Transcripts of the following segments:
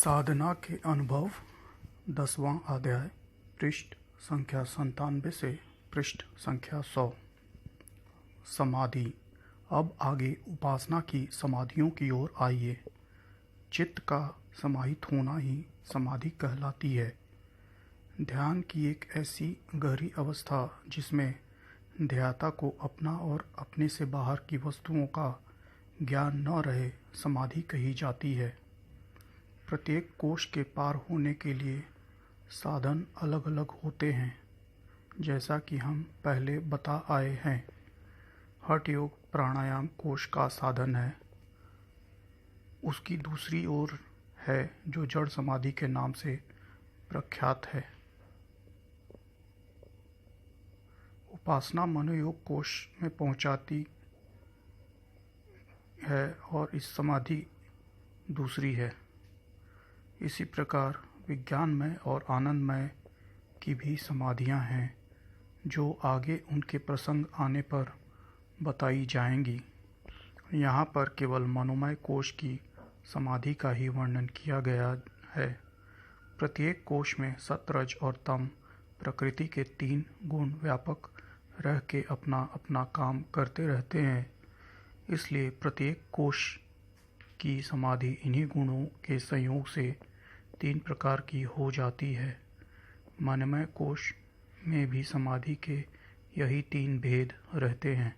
साधना के अनुभव 10वां अध्याय पृष्ठ संख्या 97 से पृष्ठ संख्या 100। समाधि। अब आगे उपासना की समाधियों की ओर आइए। चित्त का समाहित होना ही समाधि कहलाती है। ध्यान की एक ऐसी गहरी अवस्था जिसमें ध्याता को अपना और अपने से बाहर की वस्तुओं का ज्ञान न रहे समाधि कही जाती है। प्रत्येक कोश के पार होने के लिए साधन अलग अलग होते हैं, जैसा कि हम पहले बता आए हैं। हठ योग प्राणायाम कोश का साधन है। उसकी दूसरी ओर है जो जड़ समाधि के नाम से प्रख्यात है। उपासना मनोयोग कोश में पहुंचाती है और इस समाधि दूसरी है। इसी प्रकार विज्ञानमय और आनंदमय की भी समाधियां हैं, जो आगे उनके प्रसंग आने पर बताई जाएंगी। यहाँ पर केवल मनोमय कोश की समाधि का ही वर्णन किया गया है। प्रत्येक कोश में सत, रज और तम प्रकृति के 3 गुण व्यापक रह के अपना अपना काम करते रहते हैं। इसलिए प्रत्येक कोश की समाधि इन्हीं गुणों के संयोग से 3 प्रकार की हो जाती है। मनमय कोश में भी समाधि के यही 3 भेद रहते हैं।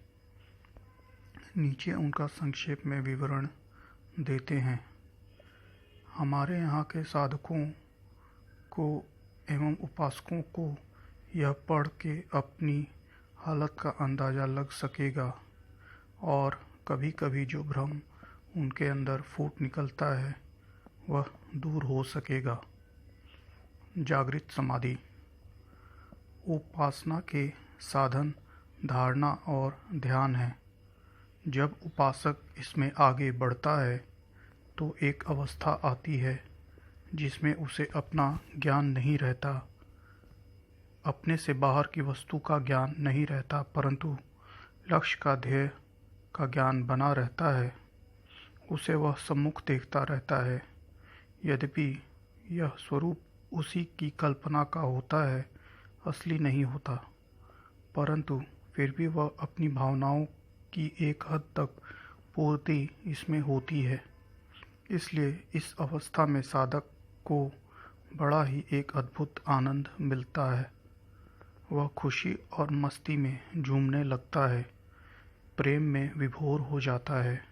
नीचे उनका संक्षेप में विवरण देते हैं। हमारे यहाँ के साधकों को एवं उपासकों को यह पढ़ के अपनी हालत का अंदाज़ा लग सकेगा और कभी कभी जो भ्रम उनके अंदर फूट निकलता है वह दूर हो सकेगा। जागृत समाधि। उपासना के साधन धारणा और ध्यान है। जब उपासक इसमें आगे बढ़ता है तो एक अवस्था आती है जिसमें उसे अपना ज्ञान नहीं रहता, अपने से बाहर की वस्तु का ज्ञान नहीं रहता, परंतु लक्ष्य का ध्येय का ज्ञान बना रहता है। उसे वह सम्मुख देखता रहता है। यद्यपि यह स्वरूप उसी की कल्पना का होता है, असली नहीं होता, परंतु फिर भी वह अपनी भावनाओं की एक हद तक पूर्ति इसमें होती है। इसलिए इस अवस्था में साधक को बड़ा ही एक अद्भुत आनंद मिलता है। वह खुशी और मस्ती में झूमने लगता है, प्रेम में विभोर हो जाता है।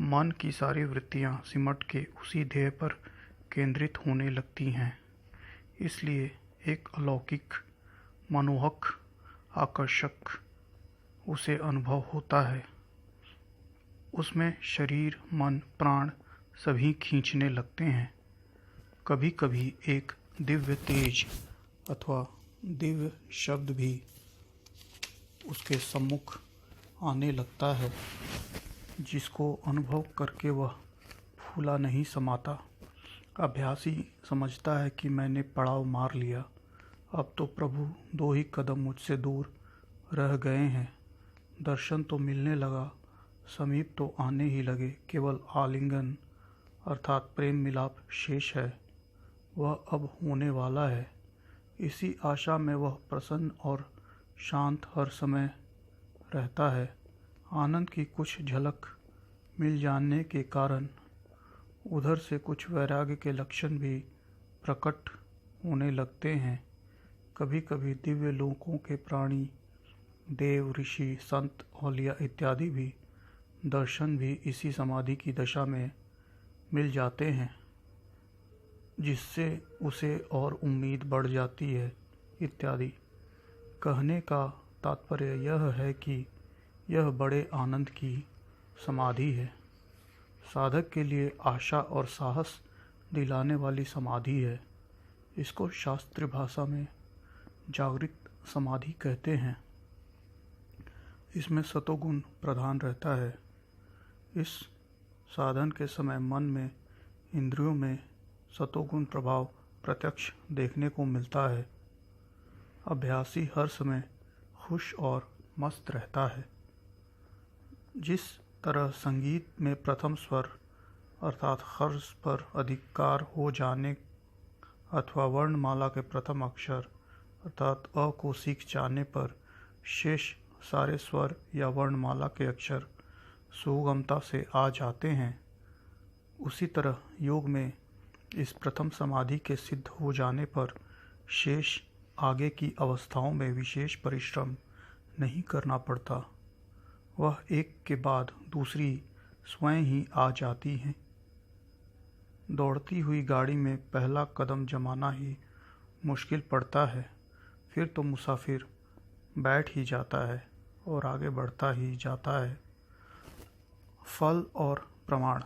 मन की सारी वृत्तियां सिमट के उसी ध्येय पर केंद्रित होने लगती हैं। इसलिए एक अलौकिक, मनोहक, आकर्षक उसे अनुभव होता है। उसमें शरीर, मन, प्राण सभी खींचने लगते हैं। कभी कभी एक दिव्य तेज अथवा दिव्य शब्द भी उसके सम्मुख आने लगता है, जिसको अनुभव करके वह फूला नहीं समाता। अभ्यासी समझता है कि मैंने पड़ाव मार लिया, अब तो प्रभु 2 ही कदम मुझसे दूर रह गए हैं। दर्शन तो मिलने लगा, समीप तो आने ही लगे, केवल आलिंगन अर्थात प्रेम मिलाप शेष है। वह अब होने वाला है। इसी आशा में वह प्रसन्न और शांत हर समय रहता है। आनंद की कुछ झलक मिल जाने के कारण उधर से कुछ वैराग्य के लक्षण भी प्रकट होने लगते हैं। कभी कभी दिव्य लोकों के प्राणी, देव, ऋषि, संत, औलिया इत्यादि भी दर्शन भी इसी समाधि की दशा में मिल जाते हैं, जिससे उसे और उम्मीद बढ़ जाती है इत्यादि। कहने का तात्पर्य यह है कि यह बड़े आनंद की समाधि है। साधक के लिए आशा और साहस दिलाने वाली समाधि है। इसको शास्त्रीय भाषा में जागृत समाधि कहते हैं। इसमें सतोगुण प्रधान रहता है। इस साधन के समय मन में, इंद्रियों में सतोगुण प्रभाव प्रत्यक्ष देखने को मिलता है। अभ्यासी हर समय खुश और मस्त रहता है। जिस तरह संगीत में प्रथम स्वर अर्थात खर्च पर अधिकार हो जाने अथवा वर्णमाला के प्रथम अक्षर अर्थात अ को सीख जाने पर शेष सारे स्वर या वर्णमाला के अक्षर सुगमता से आ जाते हैं, उसी तरह योग में इस प्रथम समाधि के सिद्ध हो जाने पर शेष आगे की अवस्थाओं में विशेष परिश्रम नहीं करना पड़ता। वह एक के बाद दूसरी स्वयं ही आ जाती हैं। दौड़ती हुई गाड़ी में पहला कदम जमाना ही मुश्किल पड़ता है, फिर तो मुसाफिर बैठ ही जाता है और आगे बढ़ता ही जाता है। फल और प्रमाण।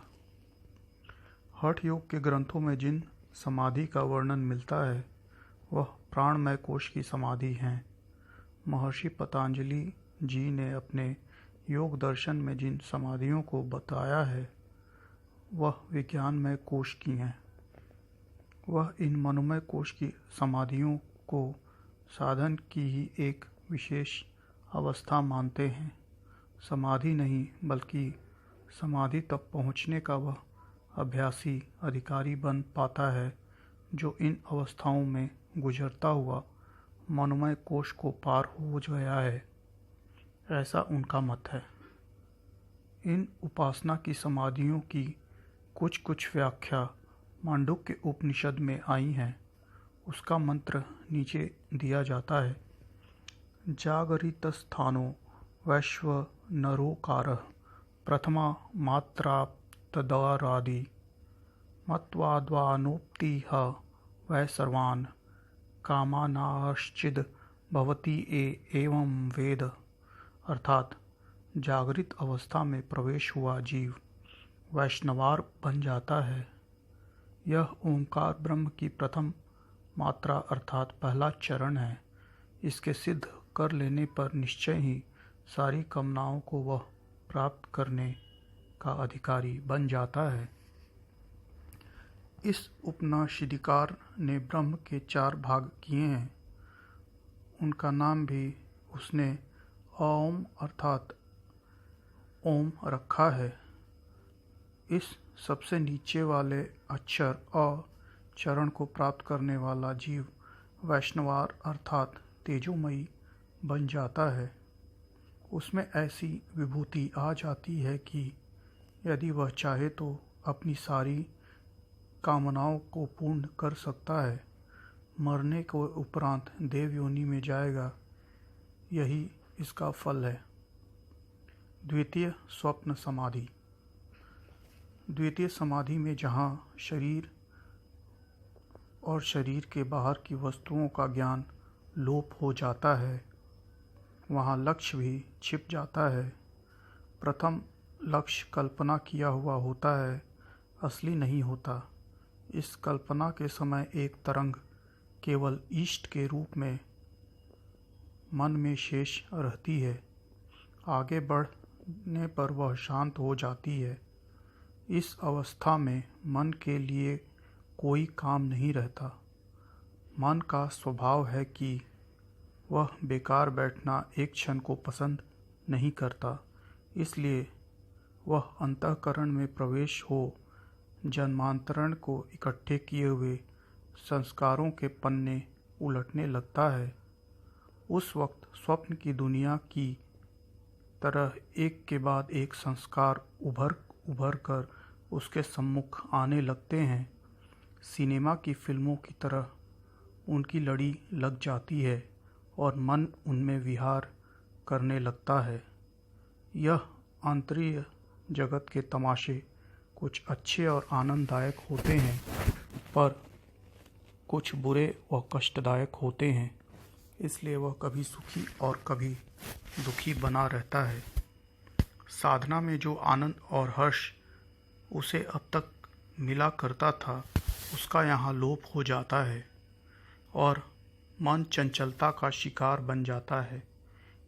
हठ योग के ग्रंथों में जिन समाधि का वर्णन मिलता है वह प्राणमय कोश की समाधि है। महर्षि पतंजलि जी ने अपने योग दर्शन में जिन समाधियों को बताया है वह विज्ञानमय कोश की हैं। वह इन मनोमय कोश की समाधियों को साधन की ही एक विशेष अवस्था मानते हैं। समाधि नहीं बल्कि समाधि तक पहुँचने का वह अभ्यासी अधिकारी बन पाता है जो इन अवस्थाओं में गुजरता हुआ मनोमय कोश को पार हो गया है, ऐसा उनका मत है। इन उपासना की समाधियों की कुछ कुछ व्याख्या मांडुक्य उपनिषद में आई हैं। उसका मंत्र नीचे दिया जाता है। जागरितस्थानो वैश्वनरोकारः प्रथमा मात्रा तदारादि मत्वाद्वानोक्तिः वै सर्वान् कामानाश्चिद भवति एवं वेद। अर्थात जागृत अवस्था में प्रवेश हुआ जीव वैष्णवार बन जाता है। यह ओंकार ब्रह्म की प्रथम मात्रा अर्थात पहला चरण है। इसके सिद्ध कर लेने पर निश्चय ही सारी कामनाओं को वह प्राप्त करने का अधिकारी बन जाता है। इस उपनिषदकार ने ब्रह्म के 4 भाग किए हैं। उनका नाम भी उसने ओम अर्थात ओम रखा है। इस सबसे नीचे वाले अक्षर अ चरण को प्राप्त करने वाला जीव वैष्णवार अर्थात तेजोमयी बन जाता है। उसमें ऐसी विभूति आ जाती है कि यदि वह चाहे तो अपनी सारी कामनाओं को पूर्ण कर सकता है। मरने के उपरांत देव योनि में जाएगा, यही इसका फल है। द्वितीय स्वप्न समाधि। द्वितीय समाधि में जहाँ शरीर और शरीर के बाहर की वस्तुओं का ज्ञान लोप हो जाता है, वहाँ लक्ष्य भी छिप जाता है। प्रथम लक्ष्य कल्पना किया हुआ होता है, असली नहीं होता। इस कल्पना के समय एक तरंग केवल इष्ट के रूप में मन में शेष रहती है। आगे बढ़ने पर वह शांत हो जाती है। इस अवस्था में मन के लिए कोई काम नहीं रहता। मन का स्वभाव है कि वह बेकार बैठना एक क्षण को पसंद नहीं करता, इसलिए वह अंतःकरण में प्रवेश हो जन्मांतरण को इकट्ठे किए हुए संस्कारों के पन्ने उलटने लगता है। उस वक्त स्वप्न की दुनिया की तरह एक के बाद एक संस्कार उभर कर उसके सम्मुख आने लगते हैं। सिनेमा की फिल्मों की तरह उनकी लड़ी लग जाती है और मन उनमें विहार करने लगता है। यह आंतरिक जगत के तमाशे कुछ अच्छे और आनंददायक होते हैं, पर कुछ बुरे व कष्टदायक होते हैं। इसलिए वह कभी सुखी और कभी दुखी बना रहता है। साधना में जो आनंद और हर्ष उसे अब तक मिला करता था, उसका यहाँ लोप हो जाता है और मन चंचलता का शिकार बन जाता है।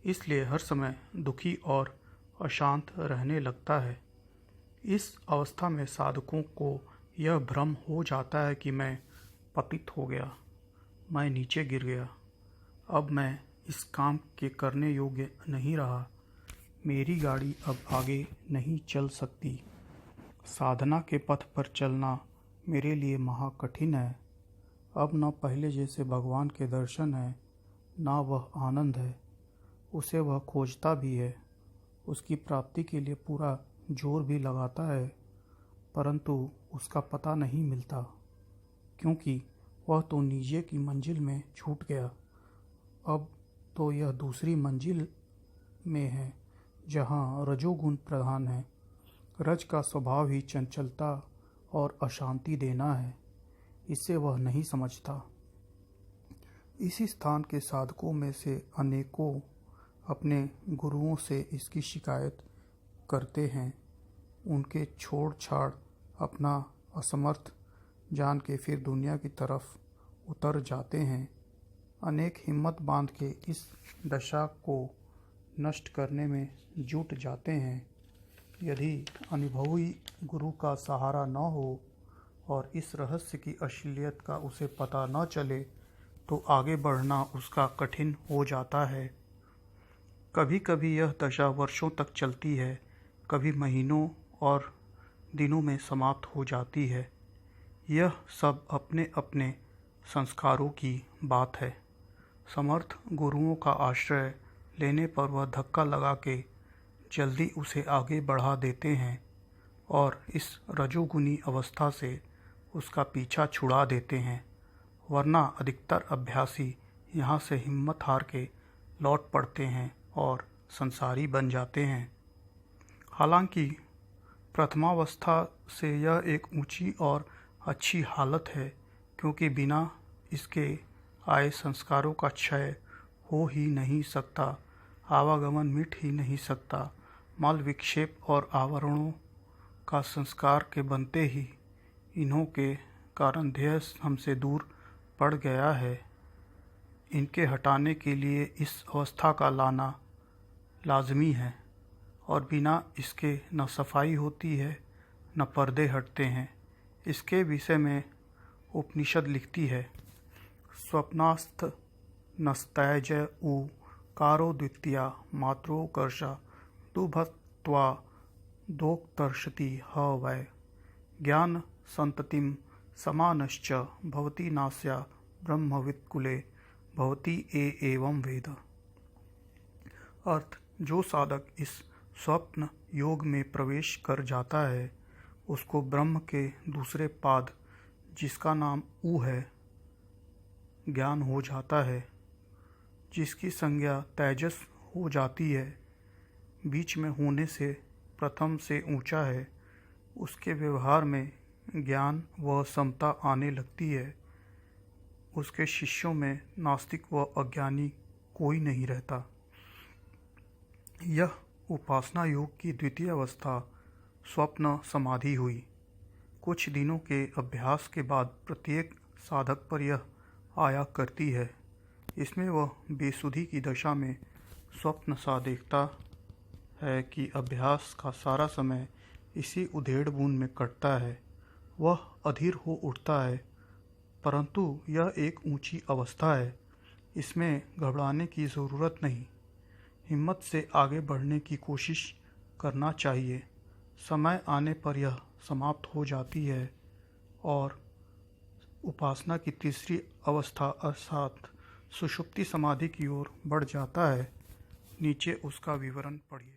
इसलिए हर समय दुखी और अशांत रहने लगता है। इस अवस्था में साधकों को यह भ्रम हो जाता है कि मैं पतित हो गया, मैं नीचे गिर गया, अब मैं इस काम के करने योग्य नहीं रहा, मेरी गाड़ी अब आगे नहीं चल सकती। साधना के पथ पर चलना मेरे लिए महाकठिन है। अब न पहले जैसे भगवान के दर्शन है, ना वह आनंद है। उसे वह खोजता भी है, उसकी प्राप्ति के लिए पूरा जोर भी लगाता है, परंतु उसका पता नहीं मिलता, क्योंकि वह तो नीचे की मंजिल में छूट गया। अब तो यह दूसरी मंजिल में है, जहाँ रजोगुण प्रधान है। रज का स्वभाव ही चंचलता और अशांति देना है, इसे वह नहीं समझता। इसी स्थान के साधकों में से अनेकों अपने गुरुओं से इसकी शिकायत करते हैं। उनके छोड़ छाड़ अपना असमर्थ जान के फिर दुनिया की तरफ उतर जाते हैं। अनेक हिम्मत बांध के इस दशा को नष्ट करने में जुट जाते हैं। यदि अनुभवी गुरु का सहारा न हो और इस रहस्य की असलियत का उसे पता न चले, तो आगे बढ़ना उसका कठिन हो जाता है। कभी कभी यह दशा वर्षों तक चलती है, कभी महीनों और दिनों में समाप्त हो जाती है। यह सब अपने अपने संस्कारों की बात है। समर्थ गुरुओं का आश्रय लेने पर वह धक्का लगा के जल्दी उसे आगे बढ़ा देते हैं और इस रजोगुनी अवस्था से उसका पीछा छुड़ा देते हैं, वरना अधिकतर अभ्यासी यहाँ से हिम्मत हार के लौट पड़ते हैं और संसारी बन जाते हैं। हालांकि प्रथमावस्था से यह एक ऊंची और अच्छी हालत है, क्योंकि बिना इसके आए संस्कारों का क्षय हो ही नहीं सकता, आवागमन मिट ही नहीं सकता। मल विक्षेप और आवरणों का संस्कार के बनते ही इन्हों के कारण ध्येय हमसे दूर पड़ गया है। इनके हटाने के लिए इस अवस्था का लाना लाजमी है, और बिना इसके न सफाई होती है न पर्दे हटते हैं। इसके विषय में उपनिषद लिखती है, स्वप्नास्थ नस्तैज उ कारो द्वितीया मात्रोकर्षा दुभत्वा दोक्तर्षति ह वै ज्ञान संततिम समानश्च भवति नास्या ब्रह्मवित्कुले भवति एवं वेद। अर्थ, जो साधक इस स्वप्न योग में प्रवेश कर जाता है, उसको ब्रह्म के दूसरे पाद, जिसका नाम ऊ है, ज्ञान हो जाता है, जिसकी संज्ञा तेजस हो जाती है, बीच में होने से प्रथम से ऊंचा है। उसके व्यवहार में ज्ञान व समता आने लगती है। उसके शिष्यों में नास्तिक व अज्ञानी कोई नहीं रहता। यह उपासना योग की द्वितीय अवस्था स्वप्न समाधि हुई। कुछ दिनों के अभ्यास के बाद प्रत्येक साधक पर यह आया करती है। इसमें वह बेसुधी की दशा में स्वप्न सा देखता है कि अभ्यास का सारा समय इसी उधेड़ बूंद में कटता है। वह अधीर हो उठता है, परंतु यह एक ऊंची अवस्था है, इसमें घबराने की ज़रूरत नहीं। हिम्मत से आगे बढ़ने की कोशिश करना चाहिए। समय आने पर यह समाप्त हो जाती है और उपासना की तीसरी अवस्था अर्थात सुषुप्ति समाधि की ओर बढ़ जाता है। नीचे उसका विवरण पढ़िए।